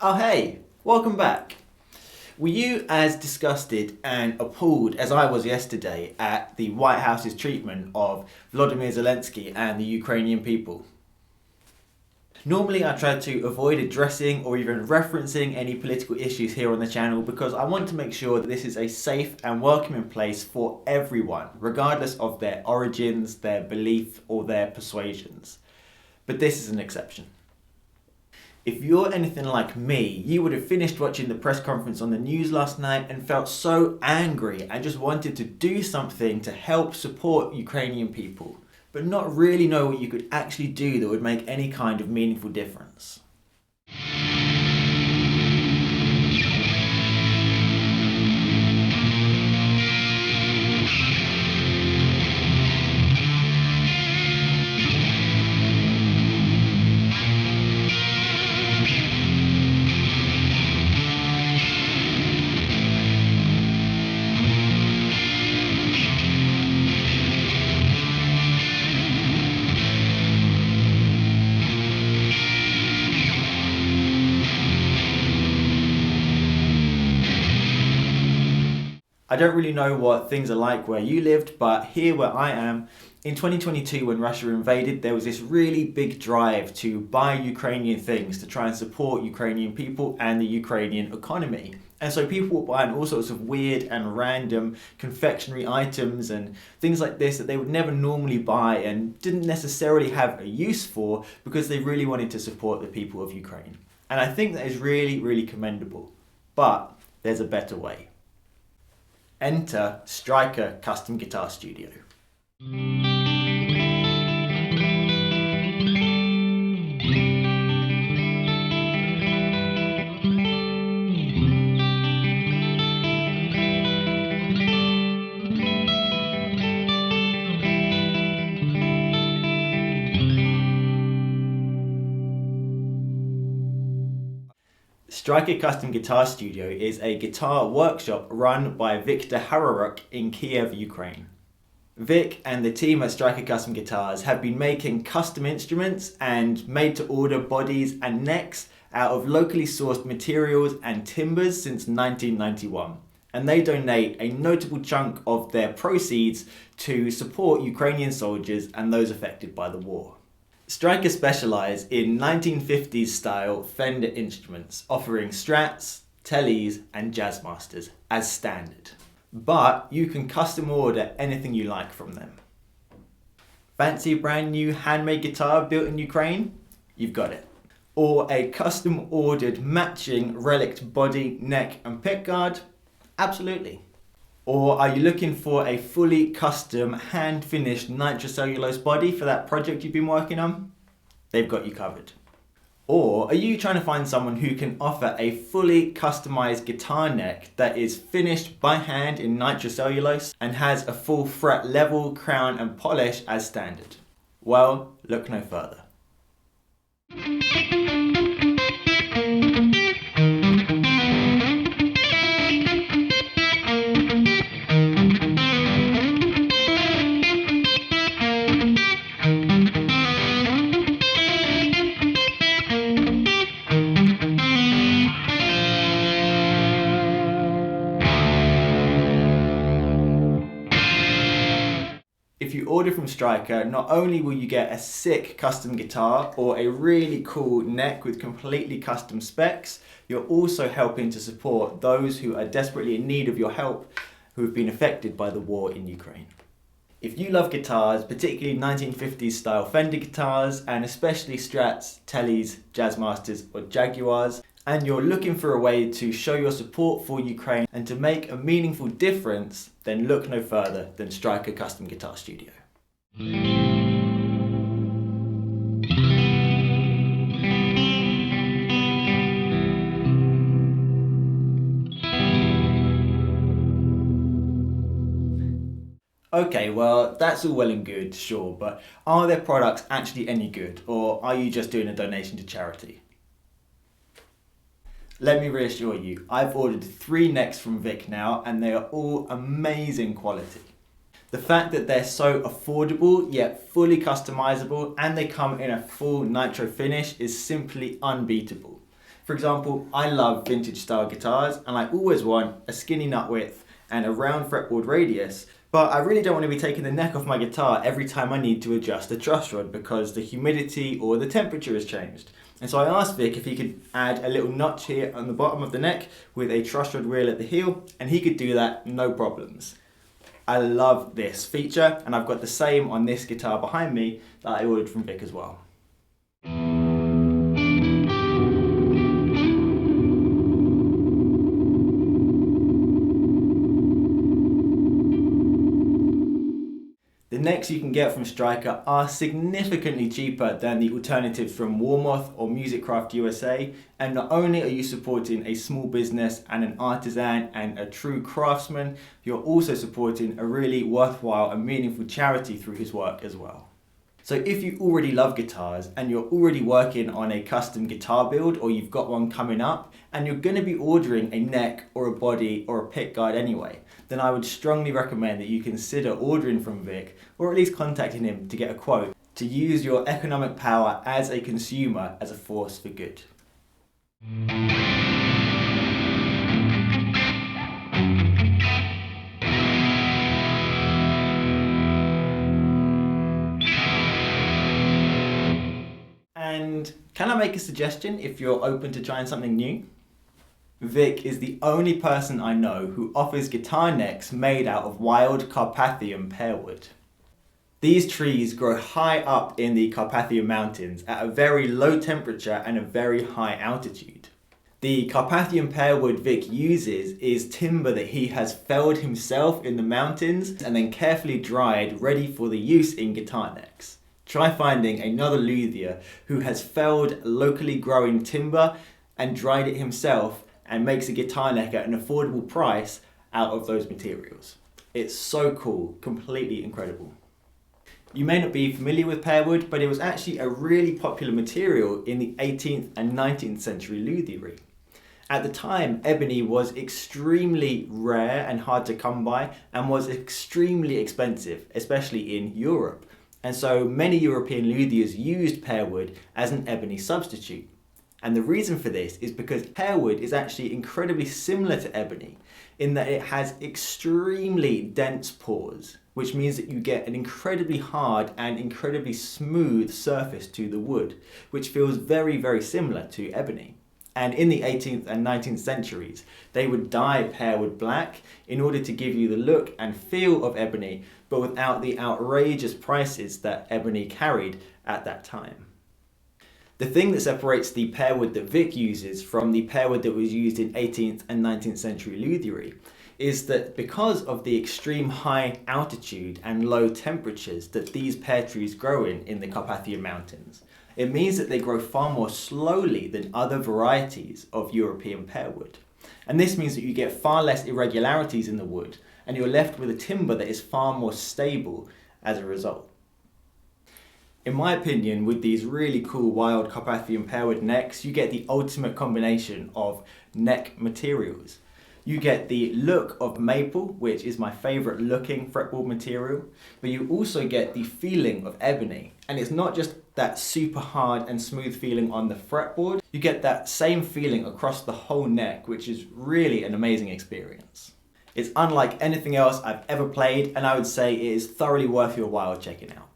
Oh hey, welcome back. Were you as disgusted and appalled as I was yesterday at the White House's treatment of Volodymyr Zelensky and the Ukrainian people? Normally I try to avoid addressing or even referencing any political issues here on the channel because I want to make sure that this is a safe and welcoming place for everyone, regardless of their origins, their belief or their persuasions. But this is an exception. If you're anything like me, you would have finished watching the press conference on the news last night and felt so angry and just wanted to do something to help support Ukrainian people, but not really know what you could actually do that would make any kind of meaningful difference. I don't really know what things are like where you lived, but here where I am, in 2022 when Russia invaded, there was this really big drive to buy Ukrainian things to try and support Ukrainian people and the Ukrainian economy. And so people were buying all sorts of weird and random confectionery items and things like this that they would never normally buy and didn't necessarily have a use for because they really wanted to support the people of Ukraine. And I think that is really, really commendable. But there's a better way. Enter Striker Custom Guitar Studio. Striker Custom Guitar Studio is a guitar workshop run by Viktor Hararuk in Kiev, Ukraine. Vic and the team at Striker Custom Guitars have been making custom instruments and made-to-order bodies and necks out of locally sourced materials and timbers since 1991. And they donate a notable chunk of their proceeds to support Ukrainian soldiers and those affected by the war. Striker specialise in 1950s style Fender instruments, offering Strats, Tellies and Jazzmasters as standard. But you can custom order anything you like from them. Fancy a brand new handmade guitar built in Ukraine? You've got it. Or a custom ordered matching relict body, neck and pickguard? Absolutely. Or are you looking for a fully custom hand-finished nitrocellulose body for that project you've been working on? They've got you covered. Or are you trying to find someone who can offer a fully customized guitar neck that is finished by hand in nitrocellulose and has a full fret level, crown and polish as standard? Well, look no further. If you order from Striker, not only will you get a sick custom guitar or a really cool neck with completely custom specs, you're also helping to support those who are desperately in need of your help who have been affected by the war in Ukraine. If you love guitars, particularly 1950s style Fender guitars, and especially Strats, Tellies, Jazzmasters or Jaguars, and you're looking for a way to show your support for Ukraine and to make a meaningful difference, then look no further than Striker Custom Guitar Studio. Okay, well, that's all well and good, sure, but are their products actually any good, or are you just doing a donation to charity? Let me reassure you, I've ordered 3 necks from Vic now and they are all amazing quality. The fact that they're so affordable yet fully customizable and they come in a full nitro finish is simply unbeatable. For For example, I love vintage style guitars and I always want a skinny nut width and a round fretboard radius, but I really don't want to be taking the neck off my guitar every time I need to adjust the truss rod because the humidity or the temperature has changed. And so I asked Vic if he could add a little notch here on the bottom of the neck with a truss rod reel at the heel, and he could do that no problems. I love this feature, and I've got the same on this guitar behind me that I ordered from Vic as well. The necks you can get from Striker are significantly cheaper than the alternatives from Warmoth or Musicraft USA, and not only are you supporting a small business and an artisan and a true craftsman, you're also supporting a really worthwhile and meaningful charity through his work as well. So if you already love guitars and you're already working on a custom guitar build, or you've got one coming up and you're going to be ordering a neck or a body or a pick guard anyway, then I would strongly recommend that you consider ordering from Vic, or at least contacting him to get a quote, to use your economic power as a consumer as a force for good. And can I make a suggestion if you're open to trying something new? Vic is the only person I know who offers guitar necks made out of wild Carpathian pearwood. These trees grow high up in the Carpathian mountains at a very low temperature and a very high altitude. The Carpathian pearwood Vic uses is timber that he has felled himself in the mountains and then carefully dried, ready for the use in guitar necks. Try finding another luthier who has felled locally growing timber and dried it himself and makes a guitar neck at an affordable price out of those materials. It's so cool, completely incredible. You may not be familiar with pearwood, but it was actually a really popular material in the 18th and 19th century luthiery. At the time, ebony was extremely rare and hard to come by and was extremely expensive, especially in Europe. And so many European luthiers used pearwood as an ebony substitute. And the reason for this is because pearwood is actually incredibly similar to ebony in that it has extremely dense pores, which means that you get an incredibly hard and incredibly smooth surface to the wood, which feels very, very similar to ebony. And in the 18th and 19th centuries, they would dye pearwood black in order to give you the look and feel of ebony, but without the outrageous prices that ebony carried at that time. The thing that separates the pearwood that Vic uses from the pearwood that was used in 18th and 19th century luthiery is that because of the extreme high altitude and low temperatures that these pear trees grow in the Carpathian mountains, it means that they grow far more slowly than other varieties of European pearwood. And this means that you get far less irregularities in the wood, and you're left with a timber that is far more stable as a result. In my opinion, with these really cool wild Carpathian pearwood necks, you get the ultimate combination of neck materials. You get the look of maple, which is my favourite looking fretboard material, but you also get the feeling of ebony. And it's not just that super hard and smooth feeling on the fretboard, you get that same feeling across the whole neck, which is really an amazing experience. It's unlike anything else I've ever played, and I would say it is thoroughly worth your while checking out.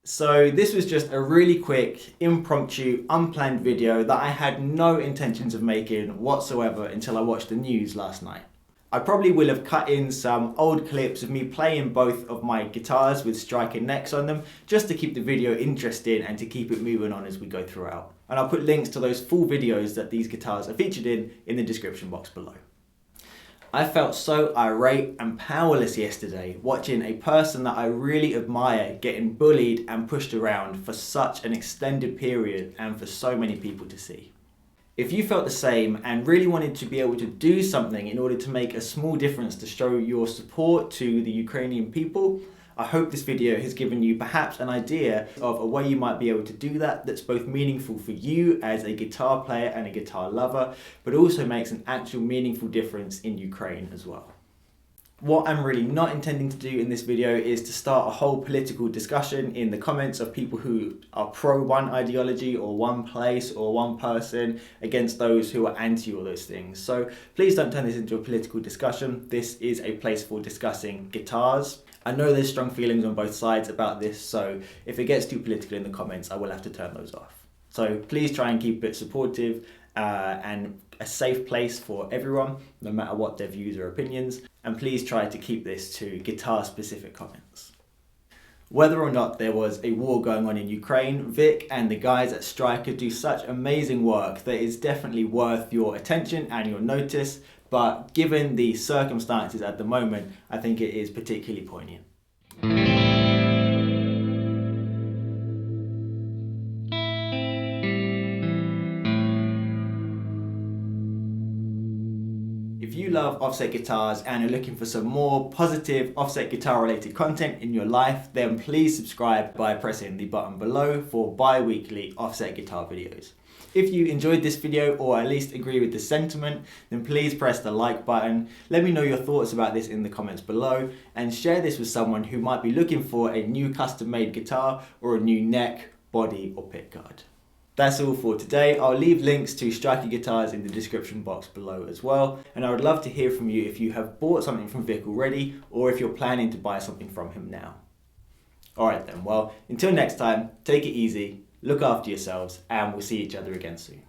So this was just a really quick, impromptu, unplanned video that I had no intentions of making whatsoever until I watched the news last night. I probably will have cut in some old clips of me playing both of my guitars with striker necks on them, just to keep the video interesting and to keep it moving on as we go throughout. And I'll put links to those full videos that these guitars are featured in the description box below. I felt so irate and powerless yesterday watching a person that I really admire getting bullied and pushed around for such an extended period and for so many people to see. If you felt the same and really wanted to be able to do something in order to make a small difference to show your support to the Ukrainian people, I hope this video has given you perhaps an idea of a way you might be able to do that that's both meaningful for you as a guitar player and a guitar lover, but also makes an actual meaningful difference in Ukraine as well. What I'm really not intending to do in this video is to start a whole political discussion in the comments of people who are pro one ideology or one place or one person against those who are anti all those things. So please don't turn this into a political discussion. This is a place for discussing guitars. I know there's strong feelings on both sides about this, so if it gets too political in the comments, I will have to turn those off. So please try and keep it supportive and a safe place for everyone, no matter what their views or opinions, and please try to keep this to guitar-specific comments. Whether or not there was a war going on in Ukraine, Vic and the guys at Striker do such amazing work that is definitely worth your attention and your notice, but given the circumstances at the moment, I think it is particularly poignant. If you love offset guitars and are looking for some more positive offset guitar related content in your life, then please subscribe by pressing the button below for bi-weekly offset guitar videos. If you enjoyed this video or at least agree with the sentiment, then please press the like button. Let me know your thoughts about this in the comments below and share this with someone who might be looking for a new custom made guitar or a new neck, body or pickguard. That's all for today. I'll leave links to Striker guitars in the description box below as well, and I would love to hear from you if you have bought something from Vic already or if you're planning to buy something from him now. Alright then, well, until next time, take it easy, look after yourselves, and we'll see each other again soon.